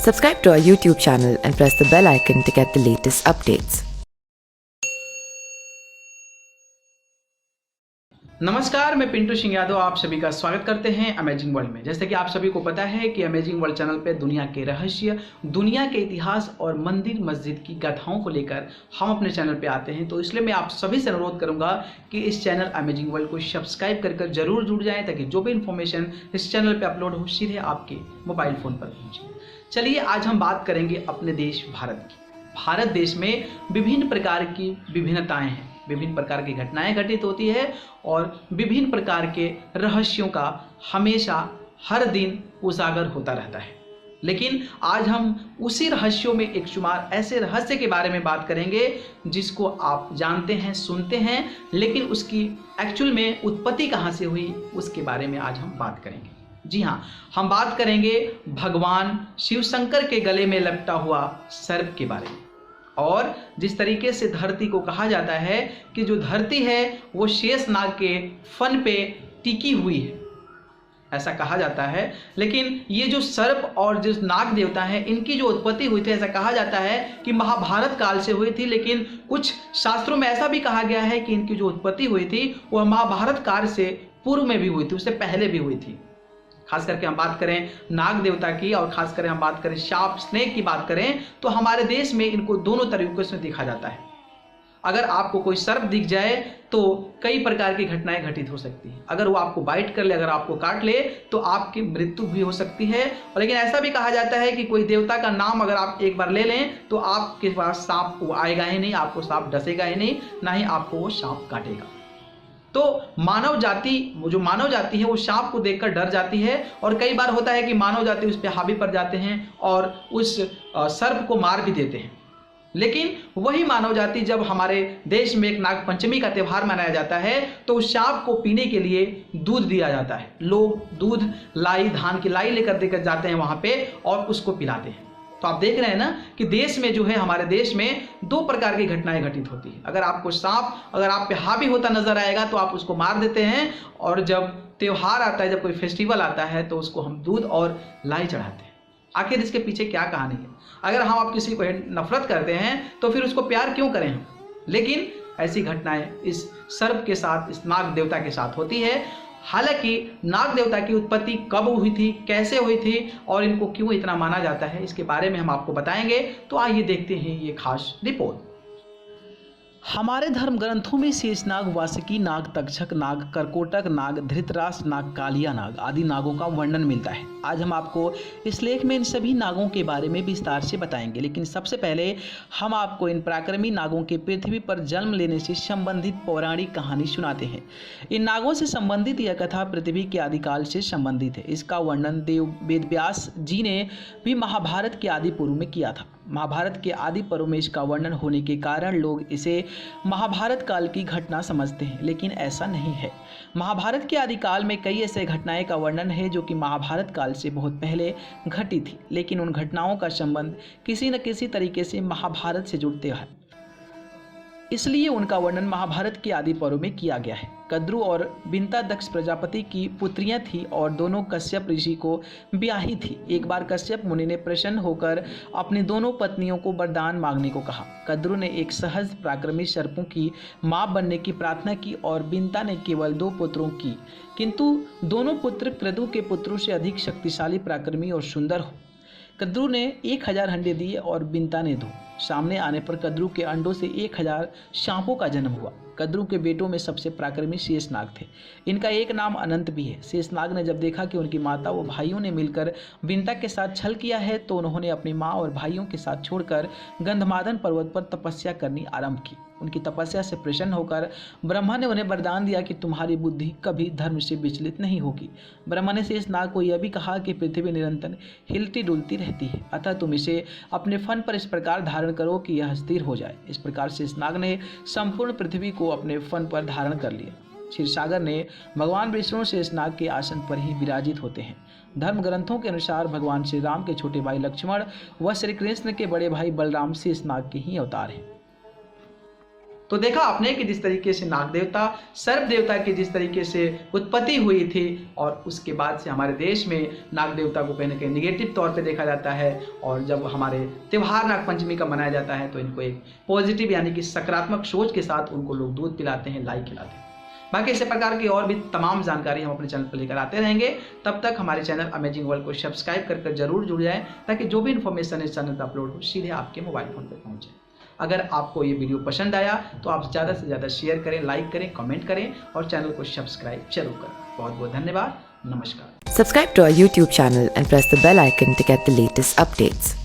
Subscribe to our YouTube channel and press the bell icon to get the latest updates. नमस्कार, मैं पिंटू सिंह यादव आप सभी का स्वागत करते हैं अमेजिंग वर्ल्ड में। जैसे कि आप सभी को पता है कि अमेजिंग वर्ल्ड चैनल पे दुनिया के रहस्य, दुनिया के इतिहास और मंदिर मस्जिद की गाथाओं को लेकर हम अपने चैनल पे आते हैं। तो इसलिए मैं आप सभी से अनुरोध करूंगा कि इस चैनल अमेजिंग वर्ल्ड को सब्सक्राइब कर जरूर जुड़ जाएं, ताकि जो भी इन्फॉर्मेशन इस चैनल पर अपलोड हो सीधे आपके मोबाइल फ़ोन पर पहुँचे। चलिए आज हम बात करेंगे अपने देश भारत की। भारत देश में विभिन्न प्रकार की विभिन्नताएं हैं, विभिन्न प्रकार की घटनाएं घटित होती है और विभिन्न प्रकार के रहस्यों का हमेशा हर दिन उजागर होता रहता है। लेकिन आज हम उसी रहस्यों में एक शुमार ऐसे रहस्य के बारे में बात करेंगे जिसको आप जानते हैं, सुनते हैं, लेकिन उसकी एक्चुअल में उत्पत्ति कहाँ से हुई उसके बारे में आज हम बात करेंगे। जी हाँ, हम बात करेंगे भगवान शिव शंकर के गले में लपटा हुआ सर्प के बारे में। और जिस तरीके से धरती को कहा जाता है कि जो धरती है वो शेष नाग के फन पे टिकी हुई है, ऐसा कहा जाता है। लेकिन ये जो सर्प और जो नाग देवता हैं, इनकी जो उत्पत्ति हुई थी, ऐसा कहा जाता है कि महाभारत काल से हुई थी। लेकिन कुछ शास्त्रों में ऐसा भी कहा गया है कि इनकी जो उत्पत्ति हुई थी वह महाभारत काल से पूर्व में भी हुई थी, उससे पहले भी हुई थी। खास करके हम बात करें नाग देवता की और खास करके हम बात करें शाप स्नेक की बात करें तो हमारे देश में इनको दोनों तरीकों से देखा जाता है। अगर आपको कोई सर्प दिख जाए तो कई प्रकार की घटनाएं घटित हो सकती हैं। अगर वो आपको बाइट कर ले, अगर आपको काट ले तो आपकी मृत्यु भी हो सकती है। और लेकिन ऐसा भी कहा जाता है कि कोई देवता का नाम अगर आप एक बार ले लें तो आपके पास सांप वो आएगा ही नहीं, आपको सांप डसेगा ही नहीं, ना ही आपको वो सांप काटेगा। तो मानव जाति है वो सांप को देखकर डर जाती है और कई बार होता है कि मानव जाति उस पर हावी पड़ जाते हैं और उस सर्प को मार भी देते हैं। लेकिन वही मानव जाति जब हमारे देश में एक नाग पंचमी का त्यौहार मनाया जाता है तो उस सांप को पीने के लिए दूध दिया जाता है। लोग दूध लाई, धान की लाई लेकर जाते हैं वहां पे और उसको पिलाते हैं। तो आप देख रहे हैं ना कि देश में जो है, हमारे देश में दो प्रकार की घटनाएं घटित होती है। अगर आपको सांप अगर आप पे हावी होता नजर आएगा तो आप उसको मार देते हैं, और जब त्योहार आता है, जब कोई फेस्टिवल आता है तो उसको हम दूध और लाई चढ़ाते हैं। आखिर इसके पीछे क्या कहानी है? अगर हम आप किसी को नफरत करते हैं तो फिर उसको प्यार क्यों करें हम? लेकिन ऐसी घटनाएं इस सर्प के साथ, इस नाग देवता के साथ होती है। हालांकि नाग देवता की उत्पत्ति कब हुई थी, कैसे हुई थी और इनको क्यों इतना माना जाता है, इसके बारे में हम आपको बताएंगे। तो आइए देखते हैं ये खास रिपोर्ट। हमारे धर्म ग्रंथों में शेषनाग, वासुकी नाग, तक्षक नाग, करकोटक नाग, धृतराष्ट्र नाग, कालिया नाग आदि नागों का वर्णन मिलता है। आज हम आपको इस लेख में इन सभी नागों के बारे में विस्तार से बताएंगे। लेकिन सबसे पहले हम आपको इन पराक्रमी नागों के पृथ्वी पर जन्म लेने से संबंधित पौराणिक कहानी सुनाते हैं। इन नागों से संबंधित यह कथा पृथ्वी के आदिकाल से संबंधित है। इसका वर्णन वेदव्यास जी ने भी महाभारत के आदि पूर्व में किया था। महाभारत के आदि पर्व में इसका वर्णन होने के कारण लोग इसे महाभारत काल की घटना समझते हैं, लेकिन ऐसा नहीं है। महाभारत के आदि काल में कई ऐसे घटनाएं का वर्णन है जो कि महाभारत काल से बहुत पहले घटी थी, लेकिन उन घटनाओं का संबंध किसी न किसी तरीके से महाभारत से जुड़ते हैं, इसलिए उनका वर्णन महाभारत के आदि पर्व में किया गया है। कद्रु और बिंता दक्ष प्रजापति की पुत्रियां थी और दोनों कश्यप ऋषि को ब्याही थी। एक बार कश्यप मुनि ने प्रसन्न होकर अपनी दोनों पत्नियों को वरदान मांगने को कहा। कद्रु ने एक सहज पराक्रमी सर्पों की मां बनने की प्रार्थना की और बिंता ने केवल 2 पुत्रों की, किंतु दोनों पुत्र क्रतु के पुत्रों से अधिक शक्तिशाली, पराक्रमी और सुंदर हो। कद्रु ने 1000 अंडे दिए और बिंता ने 2। सामने आने पर कद्रु के अंडों से 1000 सांपों का जन्म हुआ। कद्रु के बेटों में सबसे पराक्रमी शेषनाग थे। इनका एक नाम अनंत भी है। शेषनाग ने जब देखा कि उनकी माता व भाइयों ने मिलकर बिंता के साथ छल किया है तो उन्होंने अपनी माँ और भाइयों के साथ छोड़कर गंधमादन पर्वत पर तपस्या करनी आरंभ की। उनकी तपस्या से प्रसन्न होकर ब्रह्मा ने उन्हें वरदान दिया कि तुम्हारी बुद्धि कभी धर्म से विचलित नहीं होगी। ब्रह्मा ने शेषनाग को यह भी कहा कि पृथ्वी निरंतर हिलती डुलती रहती है, अतः तुम इसे अपने फन पर इस प्रकार धारण करो कि यह स्थिर हो जाए। इस प्रकार शेषनाग ने संपूर्ण पृथ्वी को अपने फन पर धारण कर लिया। क्षीरसागर ने भगवान विष्णु शेषनाग के आसन पर ही विराजित होते हैं। धर्म ग्रंथों के अनुसार भगवान श्री राम के छोटे भाई लक्ष्मण व श्री कृष्ण के बड़े भाई बलराम शेषनाग के ही अवतार हैं। तो देखा आपने कि जिस तरीके से नाग देवता सर्प देवता की जिस तरीके से उत्पत्ति हुई थी और उसके बाद से हमारे देश में नाग देवता को कहीं ना कहीं निगेटिव तौर पे देखा जाता है, और जब हमारे त्यौहार नागपंचमी का मनाया जाता है तो इनको एक पॉजिटिव यानी कि सकारात्मक सोच के साथ उनको लोग दूध पिलाते हैं, लाई खिलाते हैं। बाकी इसी प्रकार की और भी तमाम जानकारी हम अपने चैनल पर लेकर आते रहेंगे। तब तक हमारे चैनल अमेजिंग वर्ल्ड को सब्सक्राइब कर जरूर जुड़ जाएं, ताकि जो भी इन्फॉर्मेशन इस चैनल पर अपलोड हो सीधे आपके मोबाइल फोन पर पहुंच जाए। अगर आपको ये वीडियो पसंद आया तो आप ज़्यादा से ज़्यादा शेयर करें, लाइक करें, कमेंट करें और चैनल को सब्सक्राइब जरूर करें। बहुत बहुत धन्यवाद। नमस्कार। Subscribe to our YouTube channel and press the bell icon to get the latest updates.